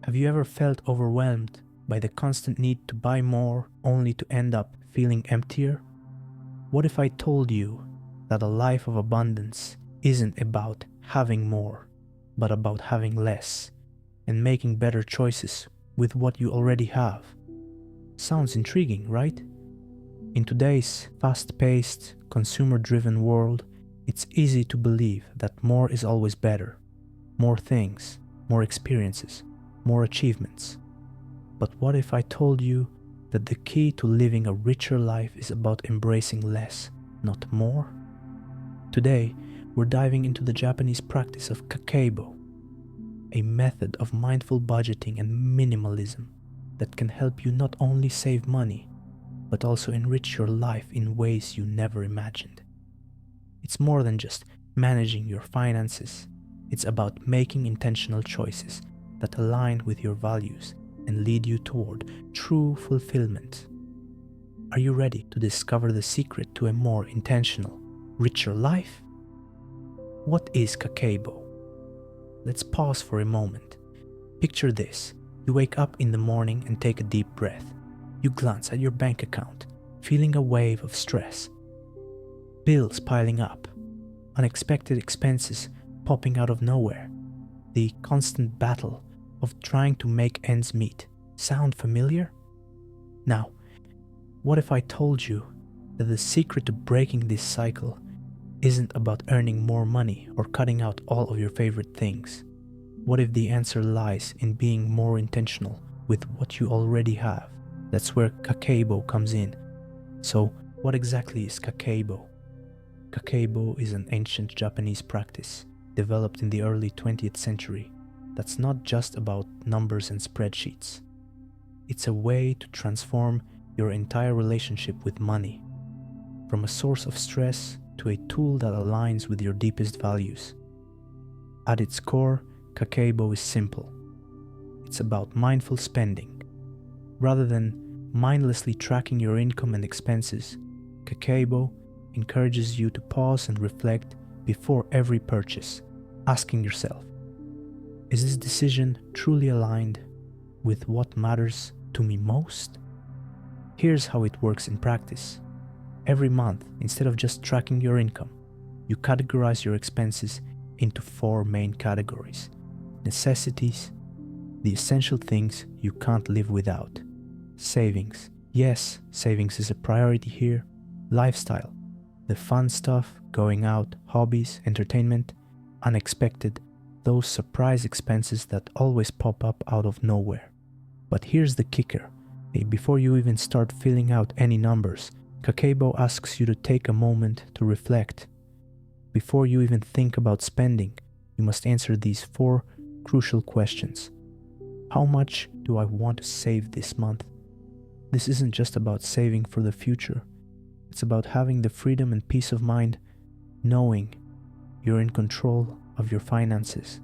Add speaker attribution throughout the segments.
Speaker 1: Have you ever felt overwhelmed by the constant need to buy more only to end up feeling emptier? What if I told you that a life of abundance isn't about having more, but about having less and making better choices with what you already have? Sounds intriguing, right? In today's fast-paced, consumer-driven world, it's easy to believe that more is always better. More things, more experiences, more achievements. But what if I told you that the key to living a richer life is about embracing less, not more? Today, we're diving into the Japanese practice of Kakeibo, a method of mindful budgeting and minimalism that can help you not only save money, but also enrich your life in ways you never imagined. It's more than just managing your finances. It's about making intentional choices that align with your values and lead you toward true fulfillment. Are you ready to discover the secret to a more intentional, richer life? What is Kakeibo? Let's pause for a moment. Picture this. You wake up in the morning and take a deep breath. You glance at your bank account, feeling a wave of stress. Bills piling up, unexpected expenses popping out of nowhere. The constant battle of trying to make ends meet. Sound familiar? Now, what if I told you that the secret to breaking this cycle isn't about earning more money or cutting out all of your favorite things? What if the answer lies in being more intentional with what you already have? That's where Kakeibo comes in. So, what exactly is Kakeibo? Kakeibo is an ancient Japanese practice developed in the early 20th century that's not just about numbers and spreadsheets. It's a way to transform your entire relationship with money, from a source of stress to a tool that aligns with your deepest values. At its core, Kakeibo is simple. It's about mindful spending. Rather than mindlessly tracking your income and expenses, Kakeibo encourages you to pause and reflect before every purchase, asking yourself, is this decision truly aligned with what matters to me most? Here's how it works in practice. Every month, instead of just tracking your income, you categorize your expenses into 4 main categories. Necessities, the essential things you can't live without. Savings, yes, savings is a priority here. Lifestyle, the fun stuff, going out, hobbies, entertainment. Unexpected, those surprise expenses that always pop up out of nowhere. But here's the kicker. Before you even start filling out any numbers, Kakeibo asks you to take a moment to reflect. Before you even think about spending, you must answer these 4 crucial questions. How much do I want to save this month? This isn't just about saving for the future. It's about having the freedom and peace of mind, knowing you're in control of your finances.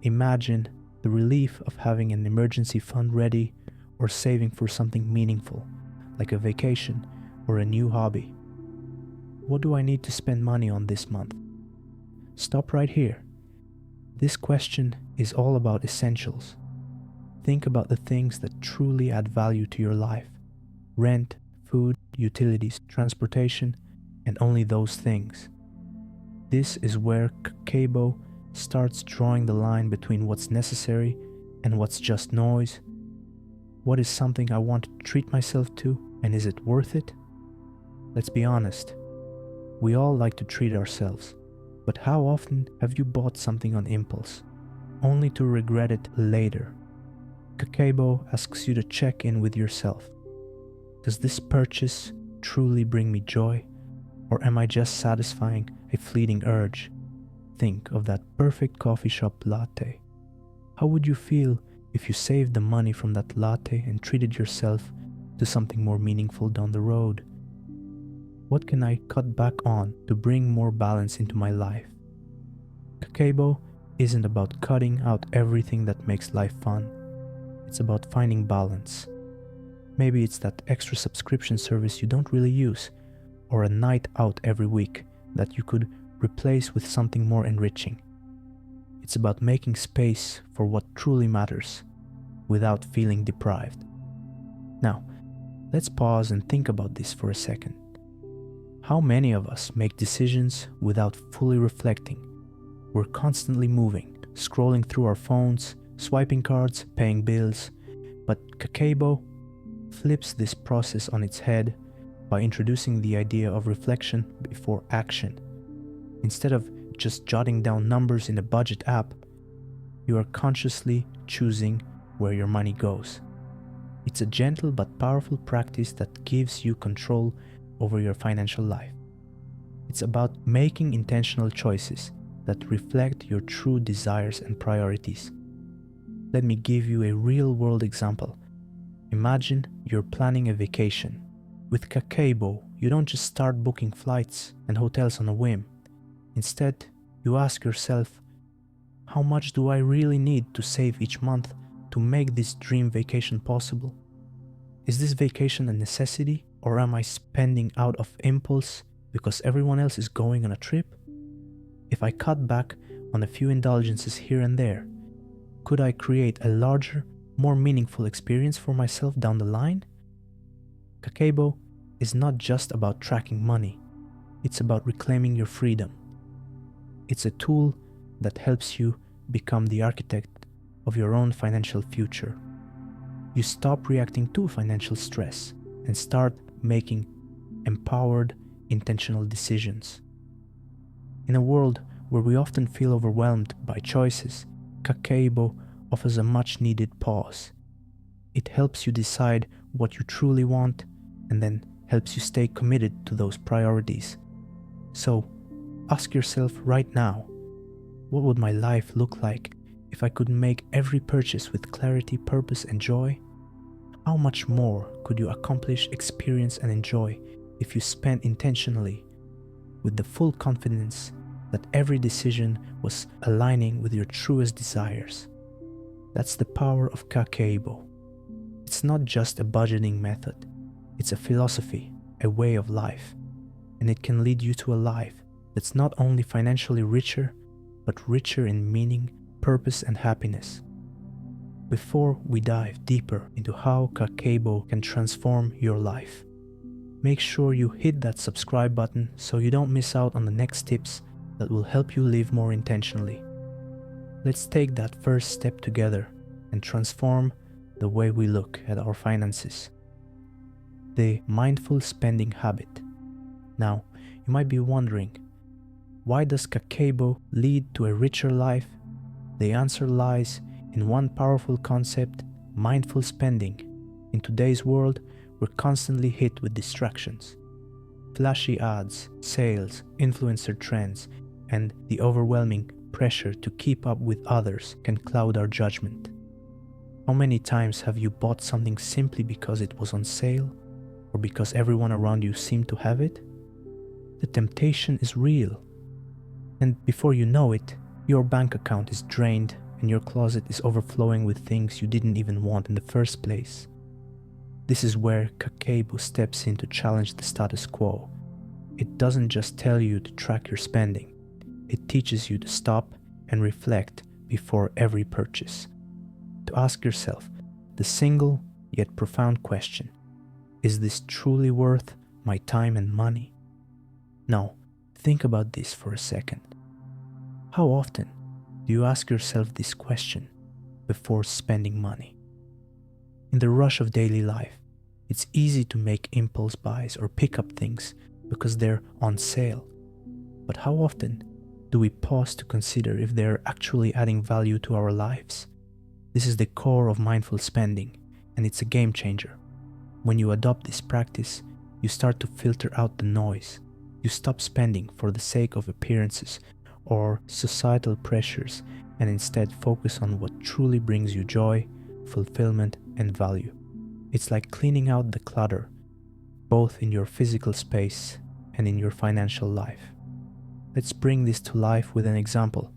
Speaker 1: Imagine the relief of having an emergency fund ready or saving for something meaningful, like a vacation or a new hobby. What do I need to spend money on this month? Stop right here. This question is all about essentials. Think about the things that truly add value to your life. Rent, food, utilities, transportation, and only those things. This is where Kakeibo starts drawing the line between what's necessary and what's just noise. What is something I want to treat myself to, and is it worth it? Let's be honest. We all like to treat ourselves, but how often have you bought something on impulse, only to regret it later? Kakeibo asks you to check in with yourself. Does this purchase truly bring me joy, or am I just satisfying a fleeting urge? Think of that perfect coffee shop latte. How would you feel if you saved the money from that latte and treated yourself to something more meaningful down the road? What can I cut back on to bring more balance into my life? Kakeibo isn't about cutting out everything that makes life fun. It's about finding balance. Maybe it's that extra subscription service you don't really use, or a night out every week that you could replace with something more enriching. It's about making space for what truly matters, without feeling deprived. Now, let's pause and think about this for a second. How many of us make decisions without fully reflecting? We're constantly moving, scrolling through our phones, swiping cards, paying bills, but Kakeibo flips this process on its head by introducing the idea of reflection before action. Instead of just jotting down numbers in a budget app, you are consciously choosing where your money goes. It's a gentle but powerful practice that gives you control over your financial life. It's about making intentional choices that reflect your true desires and priorities. Let me give you a real-world example. Imagine you're planning a vacation. With Kakeibo, you don't just start booking flights and hotels on a whim. Instead, you ask yourself, how much do I really need to save each month to make this dream vacation possible? Is this vacation a necessity, or am I spending out of impulse because everyone else is going on a trip? If I cut back on a few indulgences here and there, could I create a larger, more meaningful experience for myself down the line? Kakeibo is not just about tracking money, it's about reclaiming your freedom. It's a tool that helps you become the architect of your own financial future. You stop reacting to financial stress and start making empowered, intentional decisions. In a world where we often feel overwhelmed by choices, Kakeibo offers a much-needed pause. It helps you decide what you truly want and then helps you stay committed to those priorities. So, ask yourself right now, what would my life look like if I could make every purchase with clarity, purpose, and joy? How much more could you accomplish, experience, and enjoy if you spent intentionally with the full confidence that every decision was aligning with your truest desires? That's the power of Kakeibo. It's not just a budgeting method, it's a philosophy, a way of life, and it can lead you to a life that's not only financially richer, but richer in meaning, purpose, and happiness. Before we dive deeper into how Kakeibo can transform your life, make sure you hit that subscribe button so you don't miss out on the next tips that will help you live more intentionally. Let's take that first step together and transform the way we look at our finances. The mindful spending habit. Now, you might be wondering, why does Kakeibo lead to a richer life? The answer lies in one powerful concept: mindful spending. In today's world, we're constantly hit with distractions. Flashy ads, sales, influencer trends, and the overwhelming pressure to keep up with others can cloud our judgment. How many times have you bought something simply because it was on sale, or because everyone around you seemed to have it? The temptation is real. And before you know it, your bank account is drained and your closet is overflowing with things you didn't even want in the first place. This is where Kakeibo steps in to challenge the status quo. It doesn't just tell you to track your spending, it teaches you to stop and reflect before every purchase. To ask yourself the single yet profound question: is this truly worth my time and money? Now, think about this for a second. How often do you ask yourself this question before spending money? In the rush of daily life, it's easy to make impulse buys or pick up things because they're on sale. But how often do we pause to consider if they're actually adding value to our lives? This is the core of mindful spending, and it's a game changer. When you adopt this practice, you start to filter out the noise. You stop spending for the sake of appearances or societal pressures and instead focus on what truly brings you joy, fulfillment, and value. It's like cleaning out the clutter, both in your physical space and in your financial life. Let's bring this to life with an example.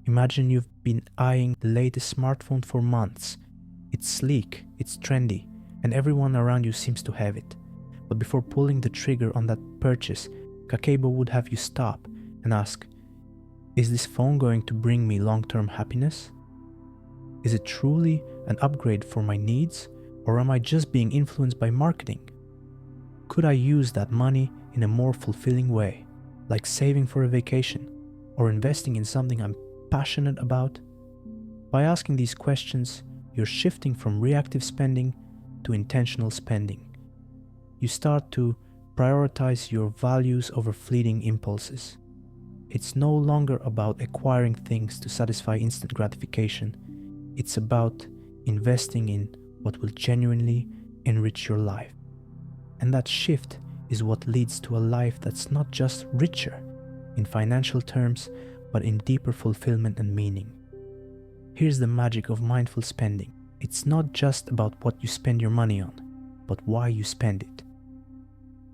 Speaker 1: Imagine you've been eyeing the latest smartphone for months. It's sleek, it's trendy, and everyone around you seems to have it. But before pulling the trigger on that purchase, Kakeibo would have you stop and ask, is this phone going to bring me long-term happiness? Is it truly an upgrade for my needs, or am I just being influenced by marketing? Could I use that money in a more fulfilling way, like saving for a vacation or investing in something I'm passionate about? By asking these questions, you're shifting from reactive spending to intentional spending. You start to prioritize your values over fleeting impulses. It's no longer about acquiring things to satisfy instant gratification. It's about investing in what will genuinely enrich your life. And that shift is what leads to a life that's not just richer in financial terms, but in deeper fulfillment and meaning. Here's the magic of mindful spending. It's not just about what you spend your money on, but why you spend it.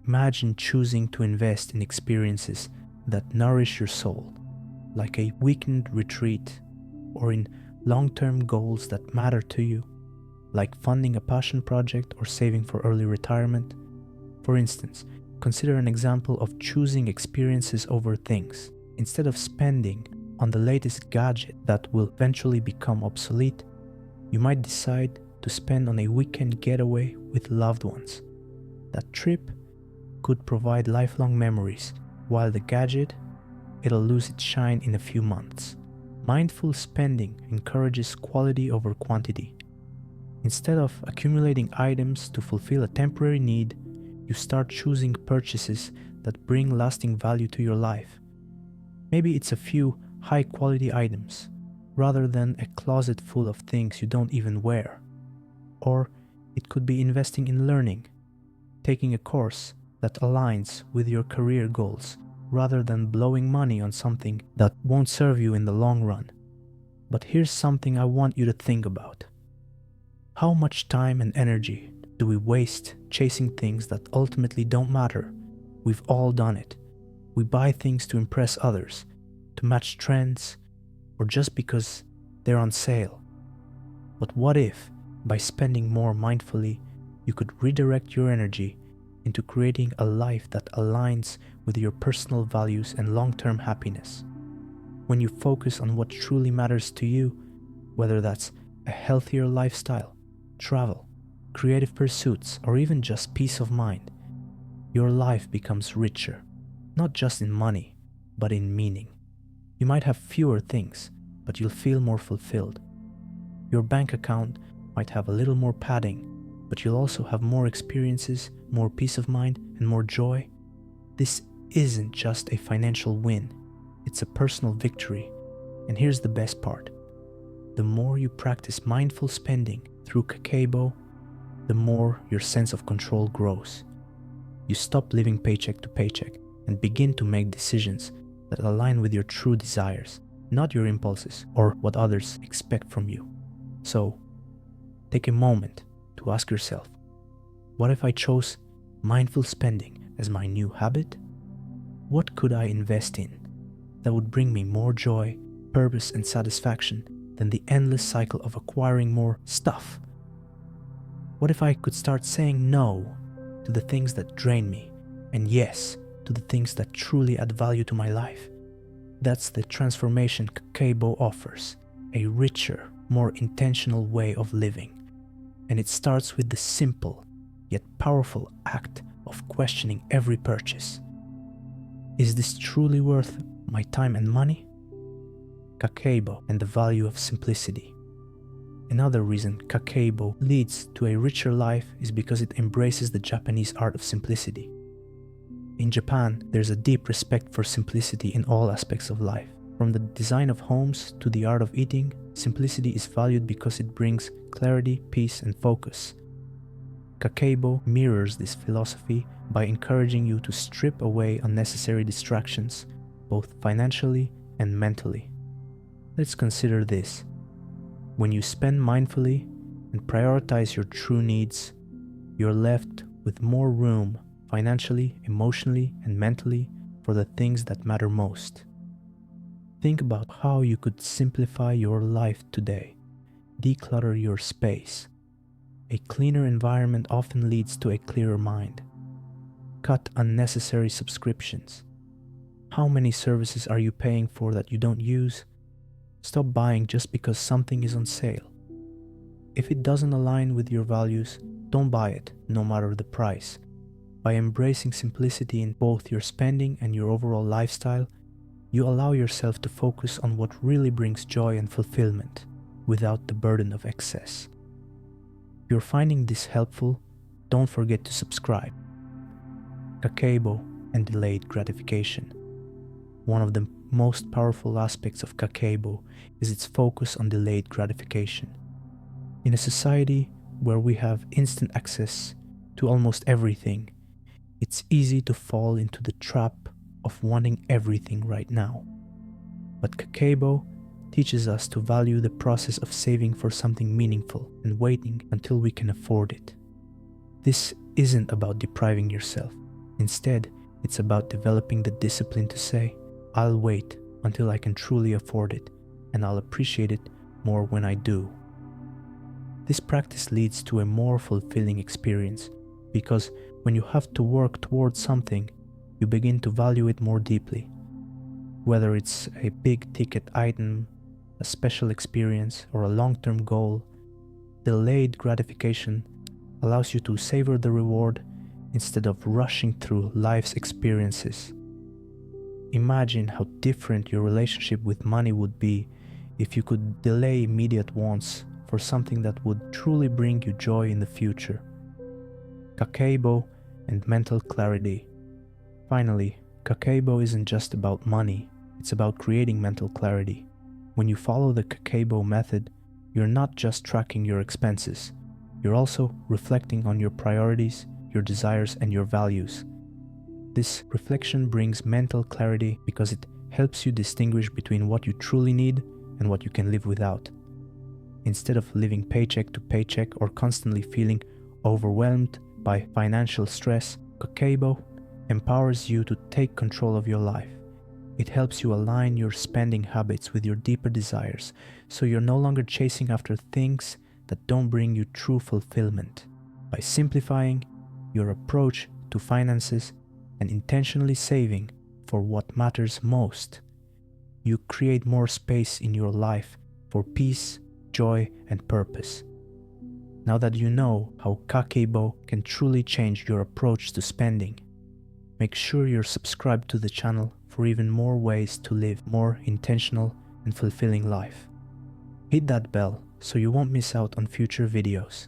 Speaker 1: Imagine choosing to invest in experiences that nourish your soul, like a weekend retreat, or in long-term goals that matter to you, like funding a passion project or saving for early retirement. For instance, consider an example of choosing experiences over things. Instead of spending on the latest gadget that will eventually become obsolete, you might decide to spend on a weekend getaway with loved ones. That trip could provide lifelong memories, while the gadget, it'll lose its shine in a few months. Mindful spending encourages quality over quantity. Instead of accumulating items to fulfill a temporary need, you start choosing purchases that bring lasting value to your life. Maybe it's a few high-quality items, rather than a closet full of things you don't even wear. Or it could be investing in learning, taking a course that aligns with your career goals, rather than blowing money on something that won't serve you in the long run. But here's something I want you to think about. How much time and energy do we waste chasing things that ultimately don't matter? We've all done it. We buy things to impress others, to match trends, or just because they're on sale. But what if, by spending more mindfully, you could redirect your energy into creating a life that aligns with your personal values and long-term happiness? When you focus on what truly matters to you, whether that's a healthier lifestyle, travel, creative pursuits, or even just peace of mind, your life becomes richer, not just in money, but in meaning. You might have fewer things, but you'll feel more fulfilled. Your bank account might have a little more padding, but you'll also have more experiences, more peace of mind, and more joy. This isn't just a financial win, it's a personal victory. And here's the best part. The more you practice mindful spending through Kakeibo, the more your sense of control grows. You stop living paycheck to paycheck and begin to make decisions that align with your true desires, not your impulses or what others expect from you. So, take a moment to ask yourself, what if I chose mindful spending as my new habit? What could I invest in that would bring me more joy, purpose, and satisfaction than the endless cycle of acquiring more stuff? What if I could start saying no to the things that drain me and yes to the things that truly add value to my life? That's the transformation Kakeibo offers, a richer, more intentional way of living. And it starts with the simple, yet powerful act of questioning every purchase. Is this truly worth my time and money? Kakeibo and the value of simplicity. Another reason Kakeibo leads to a richer life is because it embraces the Japanese art of simplicity. In Japan, there's a deep respect for simplicity in all aspects of life. From the design of homes to the art of eating, simplicity is valued because it brings clarity, peace, and focus. Kakeibo mirrors this philosophy by encouraging you to strip away unnecessary distractions, both financially and mentally. Let's consider this. When you spend mindfully and prioritize your true needs, you're left with more room financially, emotionally, and mentally for the things that matter most. Think about how you could simplify your life today. Declutter your space. A cleaner environment often leads to a clearer mind. Cut unnecessary subscriptions. How many services are you paying for that you don't use? Stop buying just because something is on sale. If it doesn't align with your values, don't buy it, no matter the price. By embracing simplicity in both your spending and your overall lifestyle, you allow yourself to focus on what really brings joy and fulfillment, without the burden of excess. If you're finding this helpful, don't forget to subscribe. Kakeibo and delayed gratification. One of the most powerful aspects of Kakeibo is its focus on delayed gratification. In a society where we have instant access to almost everything, it's easy to fall into the trap of wanting everything right now. But Kakeibo teaches us to value the process of saving for something meaningful and waiting until we can afford it. This isn't about depriving yourself. Instead, it's about developing the discipline to say, I'll wait until I can truly afford it, and I'll appreciate it more when I do. This practice leads to a more fulfilling experience, because when you have to work towards something, you begin to value it more deeply. Whether it's a big-ticket item, a special experience, or a long-term goal, delayed gratification allows you to savor the reward instead of rushing through life's experiences. Imagine how different your relationship with money would be if you could delay immediate wants for something that would truly bring you joy in the future. Kakeibo and mental clarity. Finally, Kakeibo isn't just about money, it's about creating mental clarity. When you follow the Kakeibo method, you're not just tracking your expenses, you're also reflecting on your priorities, your desires, and your values. This reflection brings mental clarity because it helps you distinguish between what you truly need and what you can live without. Instead of living paycheck to paycheck or constantly feeling overwhelmed by financial stress, Kakeibo empowers you to take control of your life. It helps you align your spending habits with your deeper desires, so you're no longer chasing after things that don't bring you true fulfillment. By simplifying your approach to finances and intentionally saving for what matters most, you create more space in your life for peace, joy, and purpose. Now that you know how Kakeibo can truly change your approach to spending, make sure you're subscribed to the channel for even more ways to live more intentional and fulfilling life. Hit that bell so you won't miss out on future videos.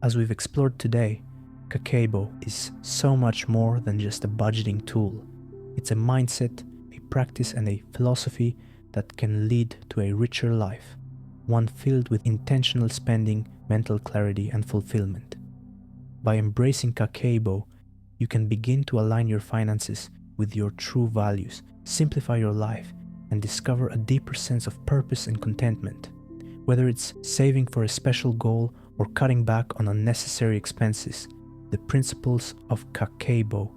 Speaker 1: As we've explored today, Kakeibo is so much more than just a budgeting tool. It's a mindset, a practice, and a philosophy that can lead to a richer life, one filled with intentional spending, mental clarity, and fulfillment. By embracing Kakeibo, you can begin to align your finances with your true values, simplify your life, and discover a deeper sense of purpose and contentment. Whether it's saving for a special goal or cutting back on unnecessary expenses, the principles of Kakeibo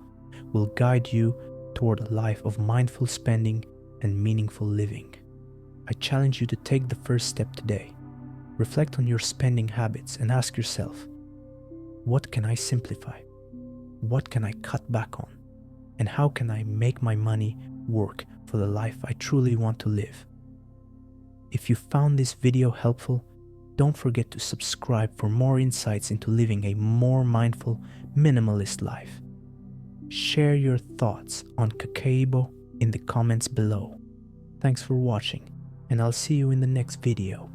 Speaker 1: will guide you toward a life of mindful spending and meaningful living. I challenge you to take the first step today. Reflect on your spending habits and ask yourself, what can I simplify? What can I cut back on? And how can I make my money work for the life I truly want to live? If you found this video helpful, don't forget to subscribe for more insights into living a more mindful, minimalist life. Share your thoughts on Kakeibo in the comments below. Thanks for watching, and I'll see you in the next video.